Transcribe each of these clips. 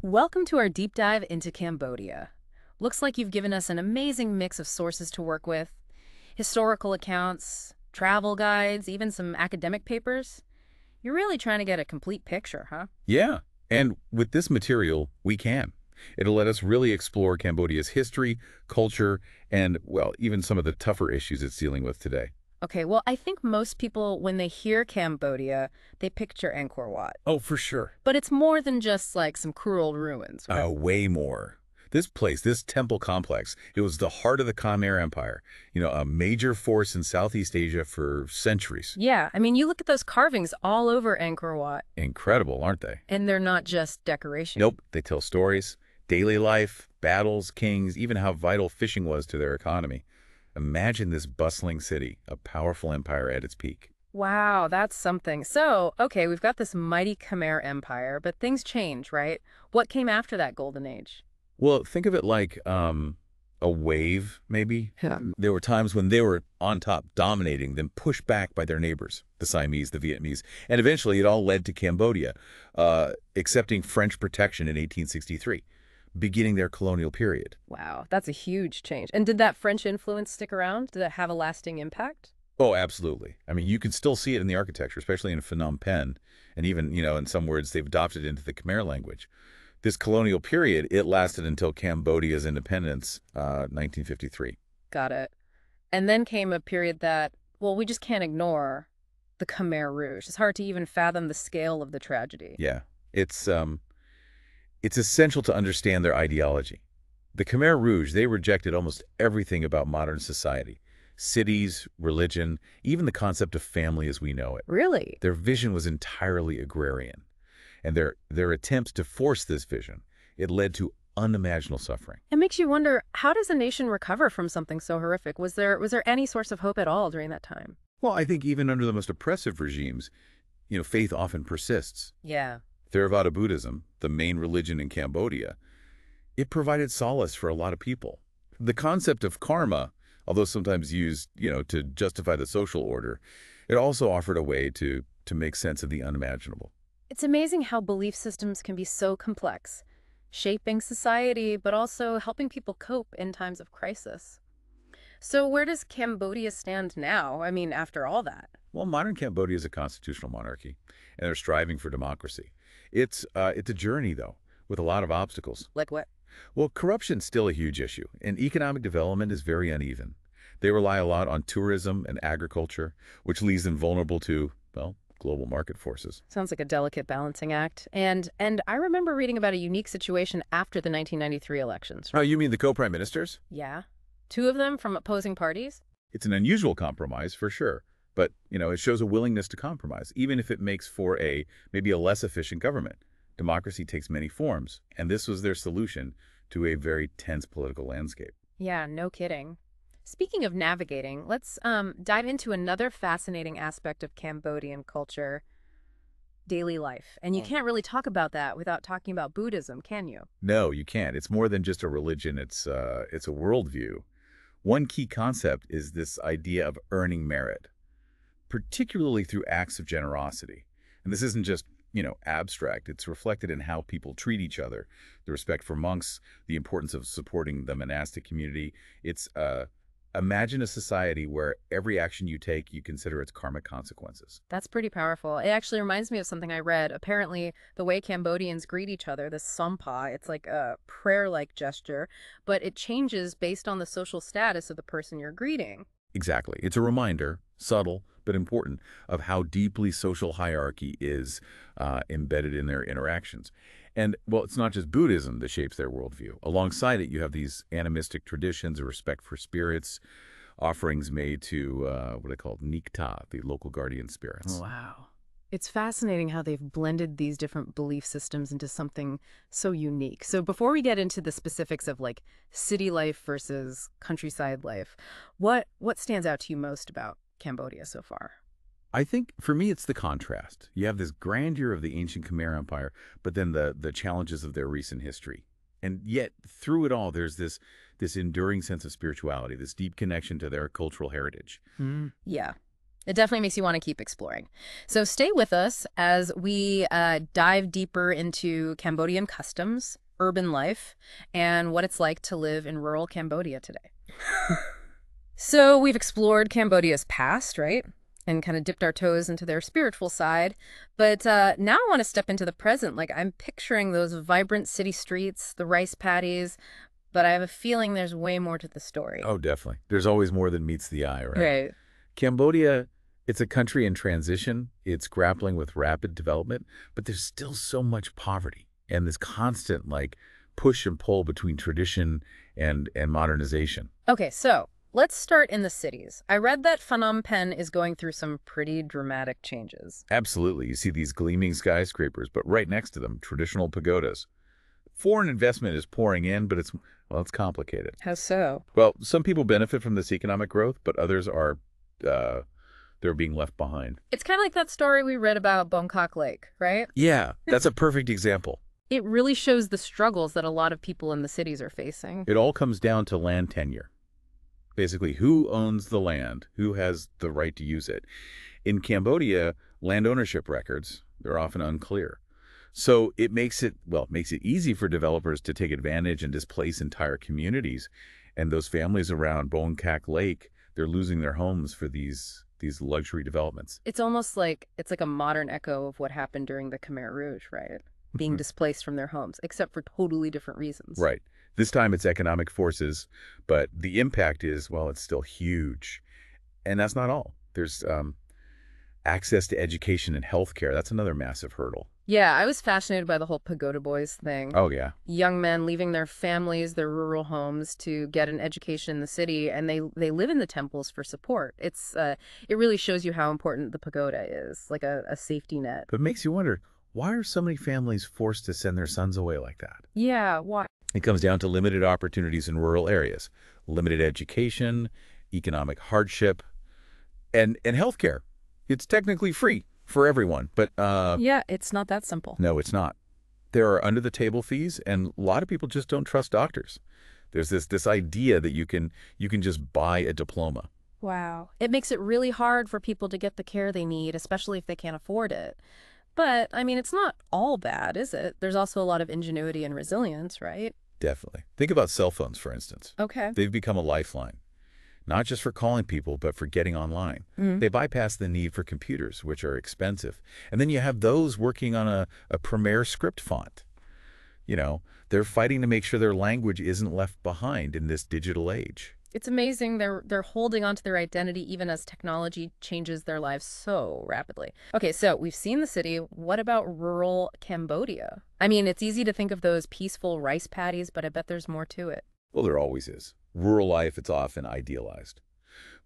Welcome to our deep dive into Cambodia. Looks like you've given us an amazing mix of sources to work with: historical accounts, travel guides, even some academic papers. You're really trying to get a complete picture, huh? Yeah, and with this material, we can. It'll let us really explore Cambodia's history, culture, and, well, even some of the tougher issues it's dealing with today. Okay, well, I think most people, when they hear Cambodia, they picture Angkor Wat. Oh, for sure. But it's more than just like some cruel ruins, right? Way more. This place, this temple complex, it was the heart of the Khmer Empire, a major force in Southeast Asia for centuries. Yeah, I mean, you look at those carvings all over Angkor Wat, Incredible, aren't they? and they're not just decoration. Nope, they tell stories, daily life, battles, kings, even how vital fishing was to their economy. Imagine this bustling city, a powerful empire at its peak. Wow, that's something. So, okay, we've got this mighty Khmer Empire, but things change, right? What came after that golden age? Well, think of it like a wave, maybe. Yeah. There were times when they were on top, dominating, then pushed back by their neighbors, the Siamese, the Vietnamese, and eventually it all led to Cambodia, accepting French protection in 1863, beginning their colonial period. Wow, that's a huge change. And did that French influence stick around? Did it have a lasting impact? Oh, absolutely. I mean, you can still see it in the architecture, especially in Phnom Penh, and even, in some words, they've adopted into the Khmer language. This colonial period, it lasted until Cambodia's independence, 1953. Got it. And then came a period that, well, we just can't ignore: the Khmer Rouge. It's hard to even fathom the scale of the tragedy. Yeah, it's essential to understand their ideology. The Khmer Rouge, they rejected almost everything about modern society: cities, religion, even the concept of family as we know it. Really? Their vision was entirely agrarian, and their attempts to force this vision, it led to unimaginable suffering. It makes you wonder, how does a nation recover from something so horrific? Was there any source of hope at all during that time? Well, I think even under the most oppressive regimes, faith often persists. Yeah. Theravada Buddhism, the main religion in Cambodia, it provided solace for a lot of people. The concept of karma, although sometimes used, to justify the social order, it also offered a way to make sense of the unimaginable. It's amazing how belief systems can be so complex, shaping society, but also helping people cope in times of crisis. So where does Cambodia stand now? I mean, after all that. Well, modern Cambodia is a constitutional monarchy, and they're striving for democracy. It's a journey, though, with a lot of obstacles. Like what? Well, corruption's still a huge issue, and economic development is very uneven. They rely a lot on tourism and agriculture, which leaves them vulnerable to, well, global market forces. Sounds like a delicate balancing act. And I remember reading about a unique situation after the 1993 elections. Oh, you mean the co-prime ministers? Yeah. Two of them from opposing parties? It's an unusual compromise, for sure. But, it shows a willingness to compromise, even if it makes for maybe a less efficient government. Democracy takes many forms, and this was their solution to a very tense political landscape. Yeah, no kidding. Speaking of navigating, let's dive into another fascinating aspect of Cambodian culture: daily life. And you can't really talk about that without talking about Buddhism, can you? No, you can't. It's more than just a religion. It's a worldview. One key concept is this idea of earning merit, particularly through acts of generosity. And this isn't just, abstract. It's reflected in how people treat each other, the respect for monks, the importance of supporting the monastic community. It's imagine a society where every action you take, you consider its karmic consequences. That's pretty powerful. It actually reminds me of something I read. Apparently, the way Cambodians greet each other, this sampa, it's like a prayer-like gesture, but it changes based on the social status of the person you're greeting. Exactly. It's a reminder, subtle but important, of how deeply social hierarchy is embedded in their interactions. And, well, it's not just Buddhism that shapes their worldview. Alongside it, you have these animistic traditions of respect for spirits, offerings made to what I call Nikta, the local guardian spirits. Wow. It's fascinating how they've blended these different belief systems into something so unique. So before we get into the specifics of like city life versus countryside life, what stands out to you most about Cambodia so far? I think, for me, it's the contrast. You have this grandeur of the ancient Khmer Empire, but then the challenges of their recent history. And yet, through it all, there's this enduring sense of spirituality, this deep connection to their cultural heritage. Yeah. It definitely makes you want to keep exploring. So stay with us as we dive deeper into Cambodian customs, urban life, and what it's like to live in rural Cambodia today. So we've explored Cambodia's past, right? And kind of dipped our toes into their spiritual side. But now I want to step into the present. Like I'm picturing those vibrant city streets, the rice paddies, but I have a feeling there's way more to the story. Oh, definitely. There's always more than meets the eye, right? Right. Cambodia, it's a country in transition. It's grappling with rapid development, but there's still so much poverty and this constant like push and pull between tradition and modernization. Okay, so let's start in the cities. I read that Phnom Penh is going through some pretty dramatic changes. Absolutely. You see these gleaming skyscrapers, but right next to them, traditional pagodas. Foreign investment is pouring in, but it's complicated. How so? Well, some people benefit from this economic growth, but others are they're being left behind. It's kind of like that story we read about Bangkok Lake, right? Yeah, that's a perfect example. It really shows the struggles that a lot of people in the cities are facing. It all comes down to land tenure. Basically, who owns the land? Who has the right to use it? In Cambodia, land ownership records, they're often unclear. So it makes it easy for developers to take advantage and displace entire communities. And those families around Bangkok Lake, they're losing their homes for these luxury developments. It's almost like it's like a modern echo of what happened during the Khmer Rouge, right? Being displaced from their homes, except for totally different reasons. Right. This time it's economic forces, but the impact is, well, it's still huge. And that's not all. There's access to education and healthcare. That's another massive hurdle. Yeah, I was fascinated by the whole pagoda boys thing. Oh, yeah. Young men leaving their families, their rural homes to get an education in the city, and they live in the temples for support. It really shows you how important the pagoda is, like a safety net. But it makes you wonder, why are so many families forced to send their sons away like that? Yeah, why? It comes down to limited opportunities in rural areas, limited education, economic hardship, and healthcare. It's technically free for everyone, but Yeah, it's not that simple. no, it's not. There are under-the-table fees, and a lot of people just don't trust doctors. There's this idea that you can just buy a diploma. Wow. It makes it really hard for people to get the care they need, especially if they can't afford it. But, I mean, it's not all bad, is it? There's also a lot of ingenuity and resilience, right? Definitely. Think about cell phones, for instance. Okay. They've become a lifeline, not just for calling people, but for getting online. Mm. They bypass the need for computers, which are expensive. And then you have those working on a Premier script font. You know, they're fighting to make sure their language isn't left behind in this digital age. It's amazing they're holding on to their identity even as technology changes their lives so rapidly. Okay, so we've seen the city. What about rural Cambodia? I mean, it's easy to think of those peaceful rice paddies, but I bet there's more to it. Well, there always is. Rural life, it's often idealized.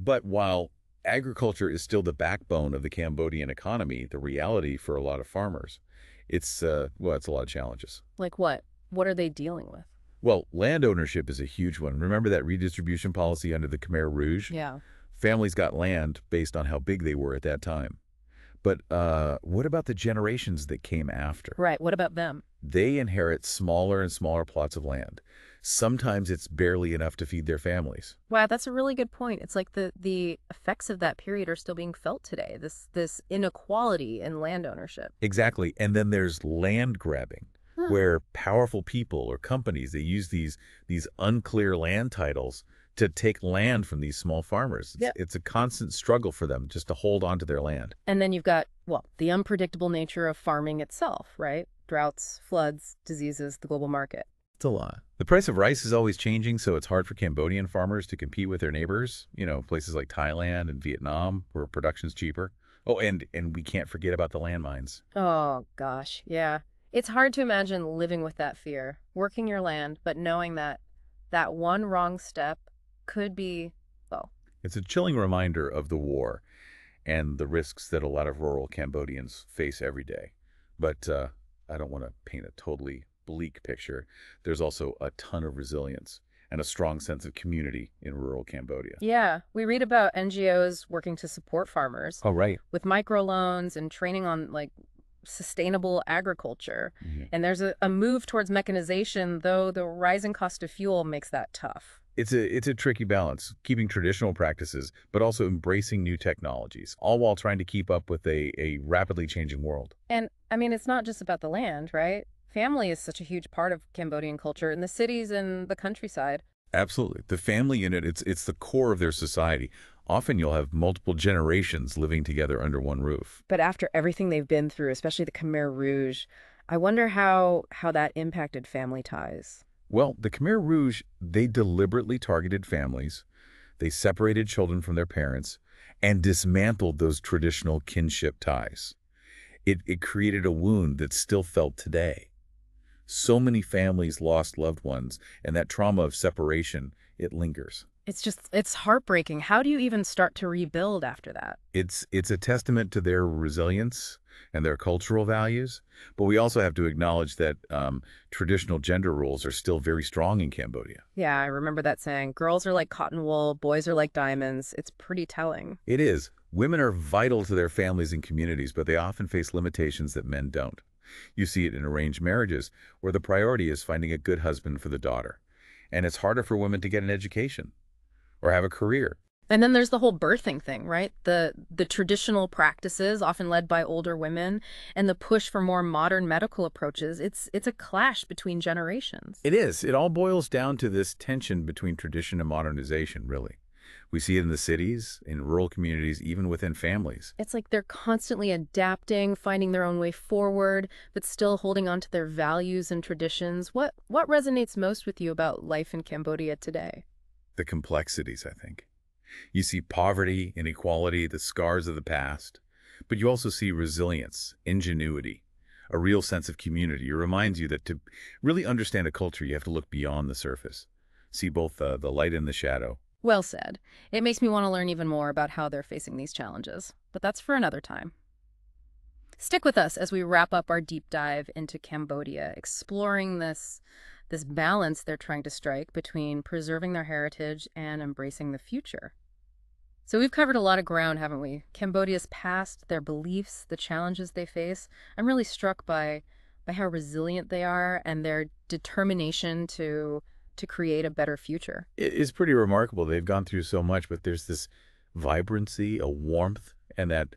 But while agriculture is still the backbone of the Cambodian economy, the reality for a lot of farmers, it's a lot of challenges. Like what? What are they dealing with? Well, land ownership is a huge one. Remember that redistribution policy under the Khmer Rouge? Yeah. Families got land based on how big they were at that time. But what about the generations that came after? Right. What about them? They inherit smaller and smaller plots of land. Sometimes it's barely enough to feed their families. Wow, that's a really good point. It's like the effects of that period are still being felt today. This inequality in land ownership. Exactly. And then there's land grabbing, where powerful people or companies, they use these unclear land titles to take land from these small farmers. It's a constant struggle for them just to hold on to their land. And then you've got, well, the unpredictable nature of farming itself, right? Droughts, floods, diseases, the global market. It's a lot. The price of rice is always changing, so it's hard for Cambodian farmers to compete with their neighbors, places like Thailand and Vietnam where production's cheaper. Oh, and we can't forget about the landmines. Oh, gosh, yeah. It's hard to imagine living with that fear, working your land, but knowing that that one wrong step could be, well. It's a chilling reminder of the war and the risks that a lot of rural Cambodians face every day. But I don't want to paint a totally bleak picture. There's also a ton of resilience and a strong sense of community in rural Cambodia. Yeah, we read about NGOs working to support farmers. Oh, right. With microloans and training on, like, sustainable agriculture. Mm-hmm. And there's a move towards mechanization, though the rising cost of fuel makes that tough. It's a tricky balance, keeping traditional practices, but also embracing new technologies, all while trying to keep up with a rapidly changing world. And I mean, it's not just about the land, right? Family is such a huge part of Cambodian culture in the cities and the countryside. Absolutely. The family unit, it's the core of their society. Often you'll have multiple generations living together under one roof. But after everything they've been through, especially the Khmer Rouge, I wonder how that impacted family ties. Well, the Khmer Rouge, they deliberately targeted families. They separated children from their parents and dismantled those traditional kinship ties. It created a wound that's still felt today. So many families lost loved ones, and that trauma of separation, it lingers. It's heartbreaking. How do you even start to rebuild after that? It's a testament to their resilience and their cultural values, but we also have to acknowledge that traditional gender roles are still very strong in Cambodia. Yeah, I remember that saying, girls are like cotton wool, boys are like diamonds. It's pretty telling. It is. Women are vital to their families and communities, but they often face limitations that men don't. You see it in arranged marriages, where the priority is finding a good husband for the daughter. And it's harder for women to get an education or have a career. And then there's the whole birthing thing, right? The traditional practices, often led by older women, and the push for more modern medical approaches. It's a clash between generations. It is. It all boils down to this tension between tradition and modernization, really. We see it in the cities, in rural communities, even within families. It's like they're constantly adapting, finding their own way forward, but still holding on to their values and traditions. What resonates most with you about life in Cambodia today? The complexities, I think. You see poverty, inequality, the scars of the past, but you also see resilience, ingenuity, a real sense of community. It reminds you that to really understand a culture, you have to look beyond the surface, see both the light and the shadow. Well said. It makes me want to learn even more about how they're facing these challenges, but that's for another time. Stick with us as we wrap up our deep dive into Cambodia, exploring this balance they're trying to strike between preserving their heritage and embracing the future. So we've covered a lot of ground, haven't we? Cambodia's past, their beliefs, the challenges they face. I'm really struck by how resilient they are and their determination to create a better future. It is pretty remarkable. They've gone through so much, but there's this vibrancy, a warmth, and that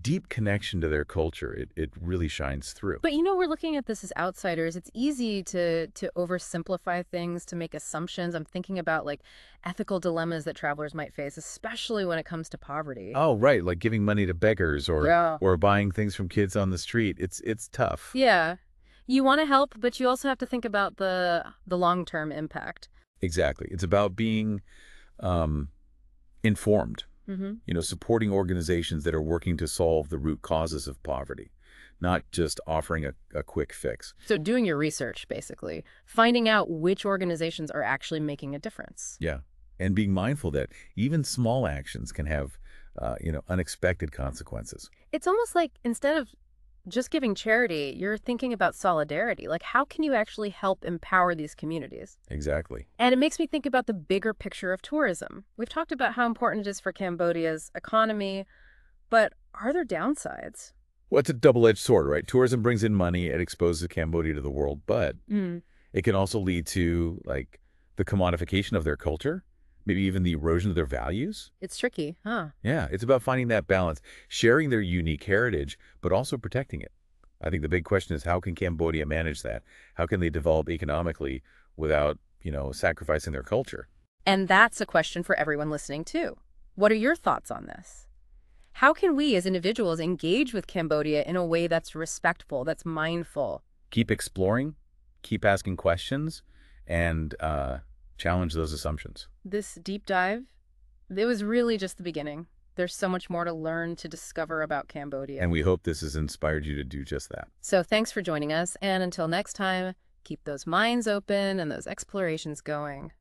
deep connection to their culture. It really shines through. But we're looking at this as outsiders. It's easy to oversimplify things, to make assumptions. I'm thinking about like ethical dilemmas that travelers might face, especially when it comes to poverty. Oh, right, like giving money to beggars or buying things from kids on the street. It's tough. Yeah. You want to help, but you also have to think about the long-term impact. Exactly. It's about being informed. Supporting organizations that are working to solve the root causes of poverty, not just offering a quick fix. So doing your research, basically, finding out which organizations are actually making a difference. Yeah. And being mindful that even small actions can have, unexpected consequences. It's almost like instead of just giving charity, you're thinking about solidarity. Like, how can you actually help empower these communities? Exactly. And it makes me think about the bigger picture of tourism. We've talked about how important it is for Cambodia's economy, but are there downsides? Well, it's a double-edged sword, right? Tourism brings in money, it exposes Cambodia to the world, but it can also lead to, like, the commodification of their culture, maybe even the erosion of their values. It's tricky, huh? Yeah, it's about finding that balance, sharing their unique heritage, but also protecting it. I think the big question is, how can Cambodia manage that? How can they develop economically without, sacrificing their culture? And that's a question for everyone listening, too. What are your thoughts on this? How can we as individuals engage with Cambodia in a way that's respectful, that's mindful? Keep exploring, keep asking questions, and challenge those assumptions. This deep dive, it was really just the beginning. There's so much more to learn, to discover about Cambodia. And we hope this has inspired you to do just that. So thanks for joining us, and until next time, keep those minds open and those explorations going.